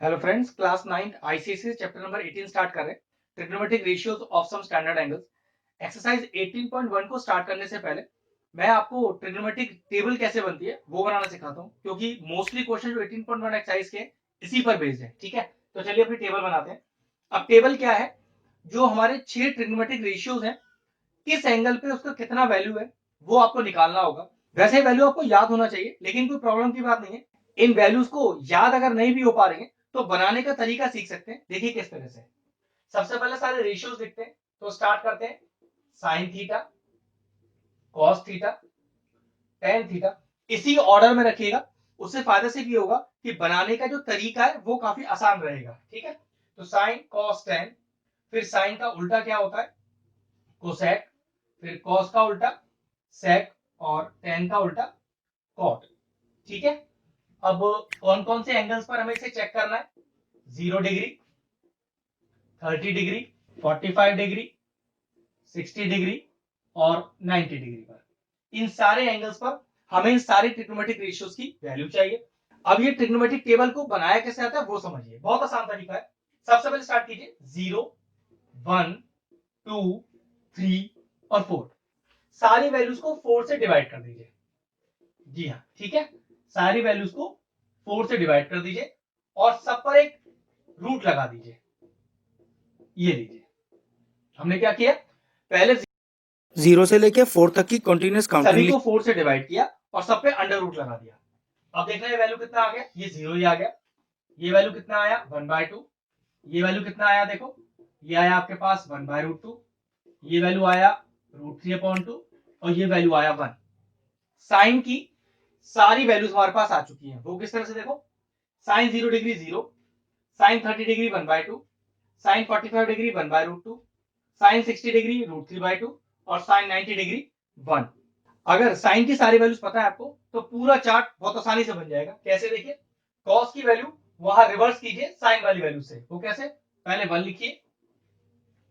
Hello friends, class 9 ICSE chapter number 18 start कर रहे हैं। Trigonometric ratios of some standard angles. Exercise 18.1 को start करने से पहले मैं आपको ट्रिग्नोमेट्रिक टेबल कैसे बनती है वो बनाना सिखाता हूं, क्योंकि मोस्टली क्वेश्चन जो 18.1 एक्सरसाइज के इसी पर बेस्ड है। ठीक है, तो चलिए अपनी टेबल बनाते हैं। अब टेबल क्या है? जो हमारे 6 ट्रिग्नोमेट्रिक रेशियोज हैं, किस एंगल पे उसका कितना वैल्यू है वो आपको निकालना होगा। वैसे वैल्यू आपको याद होना चाहिए, लेकिन कोई प्रॉब्लम की बात नहीं है। इन वैल्यूज को याद अगर नहीं भी हो पा रही है तो बनाने का तरीका सीख सकते हैं। देखिए किस तरह से। सबसे पहले सारे रेशियोज लिखते हैं, तो स्टार्ट करते हैं। Sine theta, cos theta, tan theta, इसी ऑर्डर में रखिएगा। उससे फायदा से भी होगा कि बनाने का जो तरीका है वो काफी आसान रहेगा। ठीक है, तो साइन कॉस टेन, फिर साइन का उल्टा क्या होता है? कोसेक, फिर कॉस का उल्टा सेक, और टेन का उल्टा कॉट। ठीक है, अब कौन कौन से एंगल्स पर हमें इसे चेक करना है? 0 डिग्री, 30 डिग्री, 45 डिग्री, 60 डिग्री और 90 डिग्री पर। इन सारे एंगल्स पर हमें इन सारे ट्रिग्नोमेट्रिक रेशियोज की वैल्यू चाहिए। अब ये ट्रिग्नोमेट्रिक टेबल को बनाया कैसे आता है वो समझिए, बहुत आसान तरीका है। सबसे पहले स्टार्ट कीजिए 0, 1, 2, 3 और 4। सारी वैल्यूज को 4 से डिवाइड कर दीजिए। जी हाँ, ठीक है, सारी वैल्यूज को 4 से डिवाइड कर दीजिए और सब पर एक रूट लगा दीजिए। ये लीजिए, हमने क्या किया? पहले 0 से लेके 4 तक की कंटिन्यूअस काउंटिंग सभी को 4 से डिवाइड किया और सब पे अंडर रूट लगा दिया। अब देखना ये वैल्यू कितना आ गया? ये 0 ही आ गया। ये वैल्यू कितना आया? 1/2। ये वैल्यू कितना आया? देखो, ये आया आपके पास 1/√2। ये वैल्यू आया √3/2 और ये वैल्यू आया 1। साइन की सारी वैल्यूज हमारे पास आ चुकी हैं। वो किस तरह से? देखो, sine 0 degree 0, sine 30 degree 1/2, sine 45 degree 1/√2, sine 60 degree √3/2 और साइन 90 डिग्री 1। अगर साइन की सारी वैल्यूज पता है आपको तो पूरा चार्ट बहुत आसानी से बन जाएगा। कैसे? देखिए, कॉस की वैल्यू वहां रिवर्स कीजिए साइन वाली वैल्यू से। वो कैसे? पहले 1 लिखिए,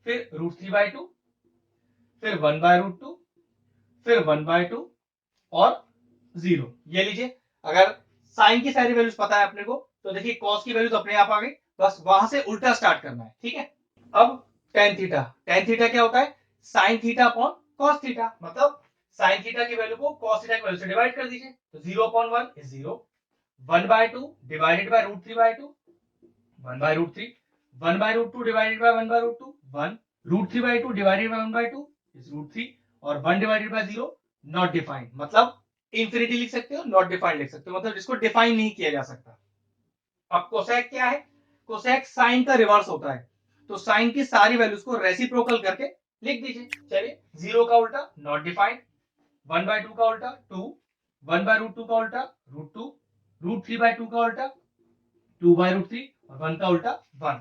फिर √3/2, फिर 1/√2, फिर 1/2 और 0। ये लीजिए। अगर साइन की सारी वैल्यूज पता है अपने को तो देखिए कॉस की वैल्यूज अपने आप आ गई, बस वहां से उल्टा स्टार्ट करना है। ठीक है, अब टेन थीटा। टेन थीटा क्या होता है? Sine theta upon cos theta. मतलब साइन थीटा की वैल्यू को कॉस थीटा की वैल्यू से डिवाइड कर दीजिए, तो 0/1 is 0, 1/2 divided by √3/2, 1/√3, 1/√2 divided by 1/√2, 1, √3/2 divided by 1/2 is √3 और 1 डिवाइडेड बाय 0 नॉट डिफाइंड। मतलब इंफिनिटी लिख सकते हो, नॉट डिफाइंड लिख सकते हो, मतलब जिसको डिफाइन नहीं किया जा सकता। अब कोसेक क्या है? कोसेक साइन का रिवर्स होता है, तो साइन की सारी वैल्यूज को रेसिप्रोकल करके लिख दीजिए। चलिए, 0 का उल्टा नॉट डिफाइंड, 1/2 का उल्टा 2, 1/√2 का उल्टा √2, √3/2 का उल्टा 2/√3 और 1 का उल्टा 1।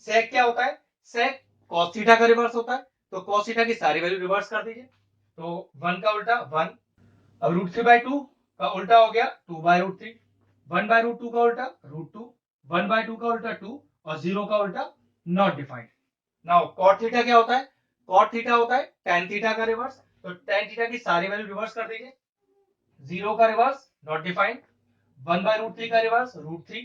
सेक क्या होता है? सेक cos थीटा का रिवर्स होता है, तो cos थीटा की सारी वैल्यू रिवर्स कर दीजिए, तो 1 का उल्टा 1। अब √3/2 का उल्टा हो गया 2/√3, 1/√2 का उल्टा √2, 1/2 का उल्टा 2 और 0 का उल्टा not defined. Now cot theta क्या होता है? cot थीटा होता है tan थीटा का रिवर्स, तो tan थीटा की सारी वैल्यू रिवर्स कर दीजिए। 0 का रिवर्स नॉट डिफाइंड, 1/√3 का रिवर्स √3,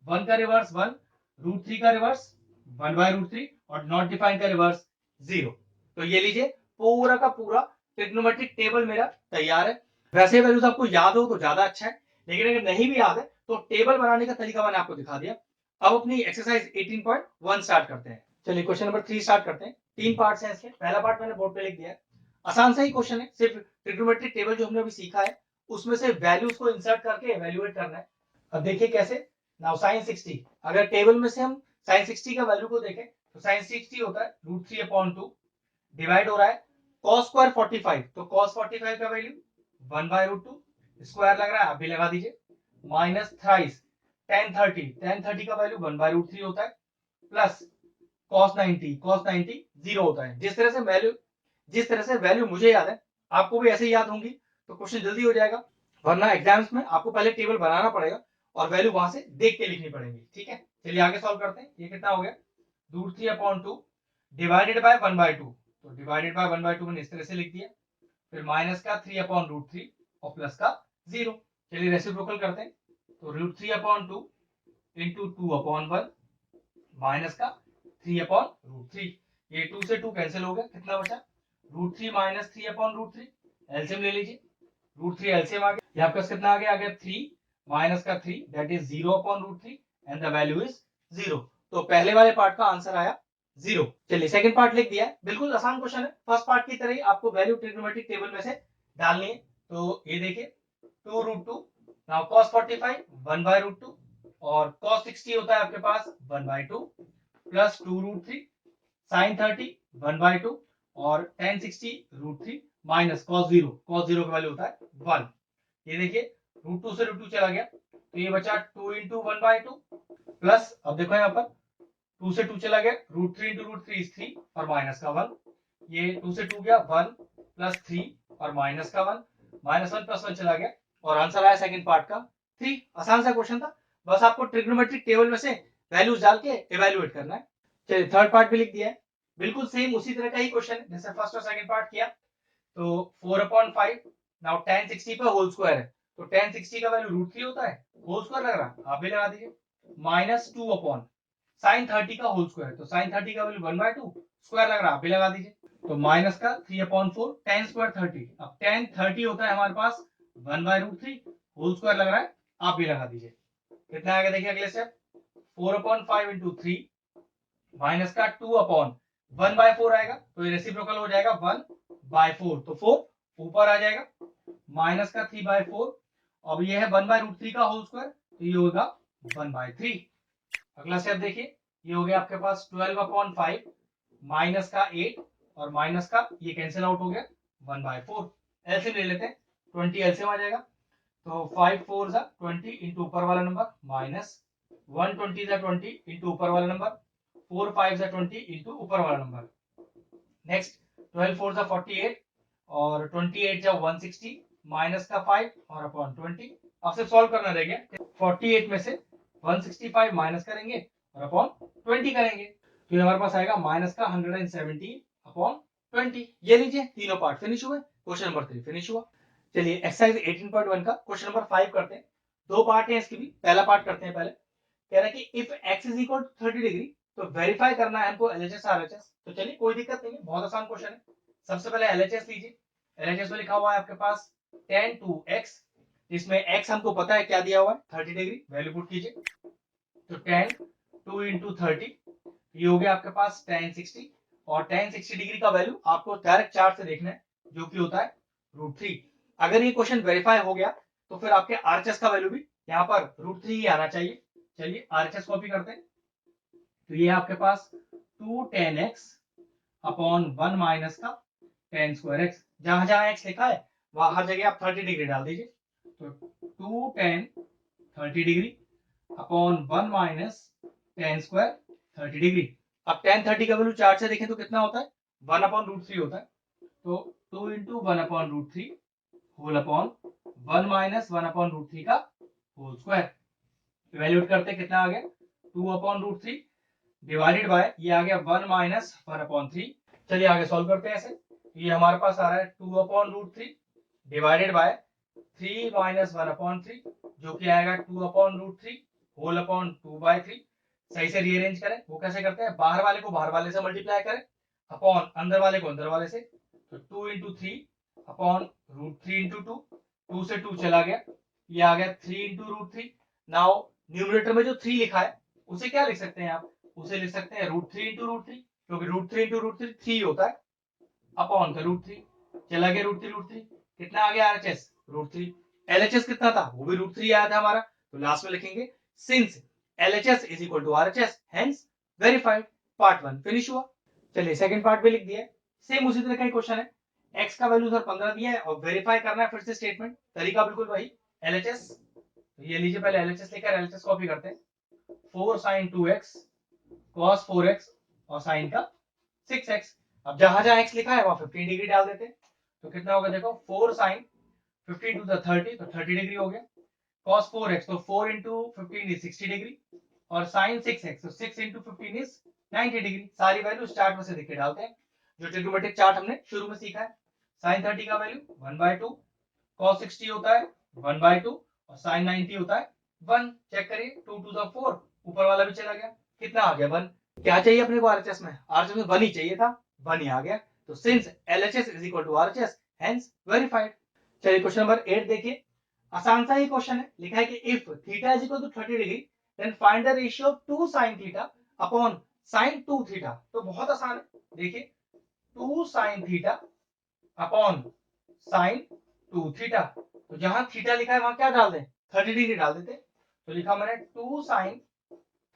1 का रिवर्स 1, √3 का रिवर्स 1/√3 और नॉट डिफाइंड का रिवर्स 0। तो ये लीजिए, पूरा का पूरा ट्रिग्नोमेट्रिक टेबल मेरा तैयार है। वैसे वैल्यूज आपको याद हो तो ज्यादा अच्छा है, लेकिन अगर नहीं भी याद है तो टेबल बनाने का तरीका मैंने आपको दिखा दिया। अब अपनी एक्सरसाइज 18.1 स्टार्ट करते हैं। चलिए क्वेश्चन नंबर 3 स्टार्ट करते हैं। 3 पार्ट्स हैं इसके। पहला पार्ट मैंने बोर्ड पे लिख दिया है। आसान सा ही क्वेश्चन है, सिर्फ ट्रिग्नोमेट्रिक टेबल जो हमने अभी सीखा है उसमें से वैल्यूज को इंसर्ट करके इवेल्युएट करना है। अब देखिए कैसे। नाउ साइन 60, अगर टेबल में से हम साइन 60 का वैल्यू को देखें तो साइन 60 होता है √3/2, डिवाइड हो रहा है cos स्क्वायर 45, तो cos 45 का वैल्यू 1/√2, स्क्वायर लग रहा है आप भी लगा दीजिए, माइनस थ्राइस tan 30, tan 30 का वैल्यू 1/√3 होता है, प्लस cos 90 0 होता है। जिस तरह से वैल्यू मुझे याद है आपको भी ऐसे ही याद होंगी, तो क्वेश्चन जल्दी हो जाएगा। वरना एग्जाम्स में आपको पहले टेबल बनाना पड़ेगा और वैल्यू वहां से देख के लिखनी पड़ेगी। ठीक है, चलिए आगे सॉल्व करते हैं। ये कितना हो गया? √3/2 डिवाइडेड बाय 1/2, तो डिवाइडेड बाय 1/2 मैंने इस तरह से लिख दिया, फिर माइनस का 3/√3 और प्लस का 0। चलिए रेसिप्रोकल करते हैं, तो √3/2 इंटू 2/1 माइनस का 3/√3। ये 2 से 2 कैंसिल हो गया, कितना बचा √3 माइनस 3/√3। एलसीएम ले लीजिए, √3 एलसीएम आ गया, यहाँ पे कितना आ गया 3 माइनस का 3 that is 0/√3 and the value is 0। तो पहले वाले पार्ट का आंसर आया 0। चलिए सेकंड पार्ट लिख दिया है, बिल्कुल आसान क्वेश्चन है, फर्स्ट पार्ट की तरह ही आपको वैल्यू ट्रिग्नोमेट्रिक टेबल में से डालनी है। तो ये देखिए 2√2, नाउ cos 45 1/√2 और cos 60 होता है आपके पास 1/2 प्लस 2√3 sin 30 1/2 और tan 60 √3 माइनस cos 0 का वैल्यू होता है 1। ये देखिए √2 से √2 चला गया तो ये बचा 2 इंटू 1/2 प्लस, अब देखो यहाँ पर 2 से 2 चला गया √3 इंटू √3 इज 3 और माइनस का 1। ये 2 से 2 गया 1 प्लस 3 और माइनस का 1, माइनस 1 प्लस 1 चला गया और आंसर आया सेकंड पार्ट का 3। आसान सा क्वेश्चन था, बस आपको ट्रिग्नोमेट्रिक टेबल में से वैल्यूज डाल के इवैल्यूएट करना है। चलिए थर्ड पार्ट भी लिख दिया है, बिल्कुल सेम उसी तरह का ही क्वेश्चन है जैसे फर्स्ट और सेकंड पार्ट किया। तो 4/5, नाउ tan 60 पे होल स्क्वायर है तो tan 60 का वैल्यू √3 होता है, होल स्क्वायर लग रहा आप भी लगा दीजिए, माइनस 2 अपॉन sin 30 का होल स्क्वायर, तो sin 30 का वैल्यू 1/2 स्क्वायर लग रहा आप भी लगा दीजिए, तो माइनस का 3/4 tan स्क्वायर 30। अब tan 30 होता है हमारे पास 1/√3 होल स्क्वायर लग रहा है, आप भी लगा दीजिए। कितना आएगा देखिए अगले स्टेप 4/5 इंटू 3 माइनस का 2/1/4 आएगा तो ये रेसिप्रोकल हो जाएगा 1/4, तो 4 ऊपर आ जाएगा माइनस का 3/4। अब ये है 1/√3 का होल स्क्वायर तो ये होगा 1/3। अगला स्टेप देखिए ये हो गया आपके पास 12/5 माइनस का 8 और माइनस का ये कैंसिल आउट हो गया 1/4। एलसीएम ले लेते हैं, 20 एलसीएम आ जाएगा तो 5 4 जा 20 इंटू ऊपर वाला नंबर माइनस 120 जा 20 इंटू ऊपर वाला नंबर 4 5 जा 20 इंटू ऊपर वाला नंबर। नेक्स्ट 12 4 जा 48 और 28 जा 160 माइनस का 5 और अपॉन 20। अब सिर्फ सॉल्व करना रह गया, 48 में से 165 माइनस करेंगे और अपॉन 20 करेंगे तो ये हमारे पास आएगा माइनस का 170 अपॉन 20। ये लीजिए तीनों पार्ट फिनिश हुए, क्वेश्चन नंबर 3 फिनिश हुआ। चलिए एक्सरसाइज 18.1 का क्वेश्चन नंबर 5 करते हैं। दो पार्ट है इसकी भी, पहला पार्ट करते हैं पहले। कह रहा है कि if x is equal to 30 degree तो वेरीफाई करना है हमको LHS RHS। तो चलिए कोई दिक्कत नहीं है, बहुत आसान क्वेश्चन है। सबसे पहले LHS लीजिए, LHS में लिखा हुआ है आपके पास tan 2x, जिसमें x हमको पता है क्या दिया हुआ है 30 डिग्री, वैल्यू पुट कीजिए तो tan 2 इंटू 30 ये हो गया आपके पास tan 60 और tan 60 डिग्री का वैल्यू आपको डायरेक्ट चार्ट से देखना है जो कि होता है √3। अगर ये क्वेश्चन वेरीफाई हो गया तो फिर आपके RHS का वैल्यू भी यहाँ पर √3 ही आना चाहिए। चलिए RHS कॉपी करते हैं तो ये आपके पास 2 tan x अपॉन 1 माइनस का tan स्क्वायर x, जहां जहां x लिखा है वहां हर जगह आप 30 डिग्री डाल दीजिए तो 2 tan 30 degree upon 1 minus tan square 30 degree. अब tan 30 का वैल्यू चार्ट से देखें तो कितना होता है 1/√3 होता है, तो 2 इंटू 1/√3 होल अपॉन 1 माइनस 1/√3 का होल स्क्वायर। इवैल्यूएट करते हैं कितना आ गया 2/√3 डिवाइडेड बाय ये आ गया 1 माइनस 1/3। चलिए आगे सॉल्व करते हैं ऐसे, ये हमारे पास आ रहा है 2/√3 डिवाइडेड बाय 3 माइनस 1/3 जो कि आएगा 2/√3 होल अपॉन 2/3। सही से रीअरेंज करें, वो कैसे करते हैं बाहर वाले को बाहर वाले से मल्टीप्लाई करें अपॉन अंदर वाले को अंदर वाले से, तो 2 इंटू 3 अपॉन √3 इंटू 2, 2 से 2 चला गया ये आ गया 3 इंटू √3। नाउ न्यूमरेटर में जो 3 लिखा है उसे क्या लिख सकते हैं आप, उसे लिख सकते हैं √3 इंटू √3 क्योंकि √3 इंटू √3 3 होता है अपॉन का √3 चला गया √3 कितना आ गया RHS √3। LHS कितना था वो भी √3 आया था हमारा, तो लास्ट में लिखेंगे since LHS is equal to RHS hence verified. Part 1 finish हुआ। चलिए सेकंड पार्ट भी लिख दिया है, सेम उसी तरह का ही क्वेश्चन है। x का वैल्यू सर 15 दिया है और वेरीफाई करना है फिर से स्टेटमेंट, तरीका बिल्कुल वही LHS। तो ये लीजिए पहले LHS लेकर LHS कॉपी करते हैं 4 sin 2x cos 4x और sin का 6x। अब जहां जहां x लिखा है वहां 15 डिग्री डाल देते हैं तो कितना होगा देखो 4 sin 15 to the 30 तो 30 डिग्री हो गया, cos 4x तो 4 into 15 is 60 डिग्री और sin 6x तो 6 into 15 is 90 डिग्री। सारी वैल्यू चार्ट में से देख के डालते हैं जो ट्रिग्नोमेट्रिक चार्ट हमने शुरू में सीखा है। sin 30 का वैल्यू 1/2, cos 60 होता है 1/2 और sin 90 होता है 1 चेक करिए, 2 टू द 4, ऊपर वाला भी चला गया, कितना आ गया 1। क्या चाहिए अपने को आरएचएस में, आरएचएस में 1 ही चाहिए था, 1 ही आ गया। तो since LHS is equal to RHS, hence verified. चलिए क्वेश्चन नंबर 8 देखिए, आसान सा ही क्वेश्चन है, लिखा है कि if theta is equal to 30 degree then find the ratio of 2 sin theta upon sin 2 theta. तो बहुत आसान है, देखिए 2 sin theta upon sin 2 theta. तो जहां थीटा लिखा है वहां क्या डाल दें, 30 डिग्री डाल देते। तो लिखा मैंने 2 sin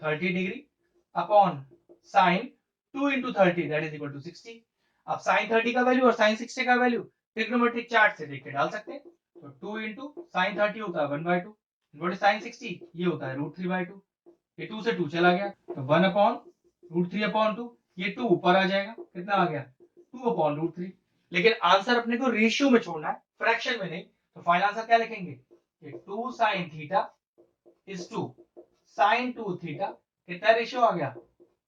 30 degree upon sin 2 into 30 that is equal to 60। अब sin 30 का वैल्यू और sin 60 का वैल्यू ट्रिग्नोमेट्रिक चार्ट से देख के डाल सकते हैं। तो 2 into sin 30 होता है 1/2, इनवर्ट sin 60 ये होता है √3/2। ये 2 से 2 चला गया, तो 1 अपॉन √3/2, ये 2 ऊपर आ जाएगा, कितना आ गया 2 अपॉन √3। लेकिन आंसर अपने को रेशियो में छोड़ना है, फ्रैक्शन में नहीं। तो फाइनल आंसर क्या लिखेंगे, ये 2 sin theta is to sin 2 theta, कितना रेशियो आ गया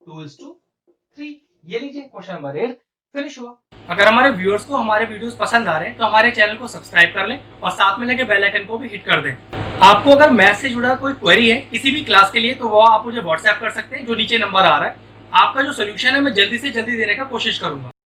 2:3। ये लीजिए क्वेश्चन नंबर 8 फिनिश हुआ। अगर हमारे व्यूअर्स को हमारे वीडियोस पसंद आ रहे हैं तो हमारे चैनल को सब्सक्राइब कर लें और साथ में लगे बेल आइकन को भी हिट कर दें। आपको अगर मैथ से जुड़ा कोई क्वेरी है किसी भी क्लास के लिए तो वो आप मुझे व्हाट्सएप कर सकते हैं, जो नीचे नंबर आ रहा है। आपका जो सोल्यूशन है मैं जल्दी से जल्दी देने का कोशिश करूंगा।